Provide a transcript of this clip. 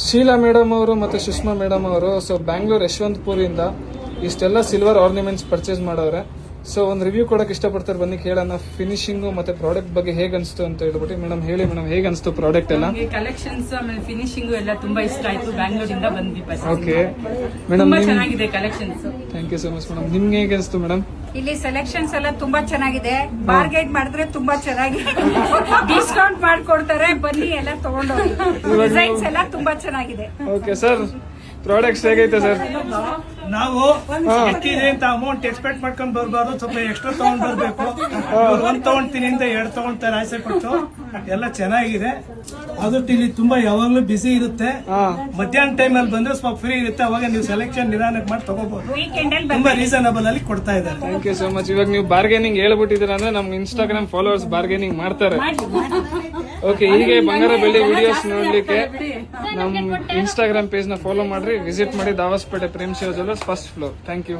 Sheila madam ಅವರು ಮತ್ತು Sushma madam ಅವರು ಸೊ ಬ್ಯಾಂಗ್ಳೂರ್ ಯಶವಂತಪುರಿಂದ ಇಷ್ಟೆಲ್ಲ ಸಿಲ್ವರ್ ಆರ್ನಮೆಂಟ್ಸ್ ಪರ್ಚೇಸ್ ಮಾಡವ್ರೆ. ಸೊ ಒಂದು ರಿವ್ಯೂ ಕೊಡಕ್ಕೆ ಇಷ್ಟಪಡ್ತಾರೆ, ಬನ್ನಿ ಕೇಳೋಣ. ಫಿನಿಶಿಂಗು ಮತ್ತೆ ಪ್ರಾಡಕ್ಟ್ ಬಗ್ಗೆ ಹೇಗೆ ಅನಿಸ್ತು ಅಂತ ಹೇಳ್ಬಿಟ್ಟು. ಮೇಡಮ್ ಹೇಳಿ ಮೇಡಮ್, ಹೇಗೆ ಅನಿಸ್ತು ಪ್ರಾಡಕ್ಟ್ ಎಲ್ಲ? ಕಲೆಕ್ಷನ್ಸ್ ಆಮೇಲೆ ಫಿನಿಶಿಂಗ್ ಎಲ್ಲ ತುಂಬಾ ಇಷ್ಟ ಆಯ್ತು. ಬ್ಯಾಂಗ್ಳೂರಿಂದ ಬಂದ್ವಿ. ಓಕೆ ಮೇಡಮ್, ಚೆನ್ನಾಗಿದೆ collections. Thank you so much madam. ನಿಮ್ಗೆ ಹೇಗೆ ಅನಿಸ್ತು ಮೇಡಮ್? ಇಲ್ಲಿ ಸೆಲೆಕ್ಷನ್ಸ್ ಎಲ್ಲ ತುಂಬಾ ಚೆನ್ನಾಗಿದೆ. ಬಾರ್ಗೇನ್ ಮಾಡಿದ್ರೆ ತುಂಬಾ ಚೆನ್ನಾಗಿದೆ. ಡಿಸ್ಕೌಂಟ್ ಮಾಡ್ಕೊಡ್ತಾರೆ, ಬನ್ನಿ ಎಲ್ಲ ತಗೊಂಡೋಗಿ. ಡಿಸೈನ್ಸ್ ಎಲ್ಲ ತುಂಬಾ ಚೆನ್ನಾಗಿದೆ. ಓಕೆ ಸರ್, ಪ್ರಾಡಕ್ಟ್ಸ್ ಹೇಗೈತೆ ಸರ್? ನಾವು ಎಷ್ಟಿದೆ ಅಂತ ಅಮೌಂಟ್ ಎಕ್ಸ್ಪೆಕ್ಟ್ ಮಾಡ್ಕೊಂಡ್ ಬರ್ಬಾರ್ದು, ಸ್ವಲ್ಪ ಎಕ್ಸ್ಟ್ರಾ ತಗೊಂಡ್ ಬರ್ಬೇಕು. ಒಂದ್ ತಗೊಂಡ್ತೀನಿ ಅಂತ 2 ತಗೊಂಡ್ತಾರೆ ಆಸೆ ಪಟ್ಟು. ಎಲ್ಲ ಚೆನ್ನಾಗಿದೆ. ಅದು ಇಲ್ಲಿ ತುಂಬಾ ಯಾವಾಗ್ಲೂ ಬಿಸಿ ಇರುತ್ತೆ. ಮಧ್ಯಾಹ್ನ ಟೈಮ್ ಅಲ್ಲಿ ಬಂದ್ರೆ ಸ್ವಲ್ಪ ಫ್ರೀ ಇರುತ್ತೆ, ಅವಾಗ ನೀವು ಸೆಲೆಕ್ಷನ್ ನಿಧಾನಕ್ಕೆ ಮಾಡಿ ತಗೋಬಹುದು. ತುಂಬಾ ರೀಸನಬಲ್ ಅಲ್ಲಿ ಕೊಡ್ತಾ ಇದ್ದಾರೆ. Thank you so much. ಇವಾಗ ನೀವು ಬಾರ್ಗೇನಿಂಗ್ ಹೇಳ್ಬಿಟ್ಟಿದ್ದೀರ ಅಂದ್ರೆ ನಮ್ ಇನ್ಸ್ಟಾಗ್ರಾಮ್ ಫಾಲೋವರ್ಸ್ ಬಾರ್ಗೇನಿಂಗ್ ಮಾಡ್ತಾರೆ. ಓಕೆ, ಹೀಗೆ ಬಂಗಾರ ಬೆಳ್ಳಿ ವಿಡಿಯೋಸ್ ನೋಡ್ಲಿಕ್ಕೆ ನಮ್ ಇನ್ಸ್ಟಾಗ್ರಾಮ್ ಪೇಜ್ ನ ಫಾಲೋ ಮಾಡ್ರಿ, ವಿಸಿಟ್ ಮಾಡಿ. Dabaspete Prem Shiva jewellers, first floor. Thank you.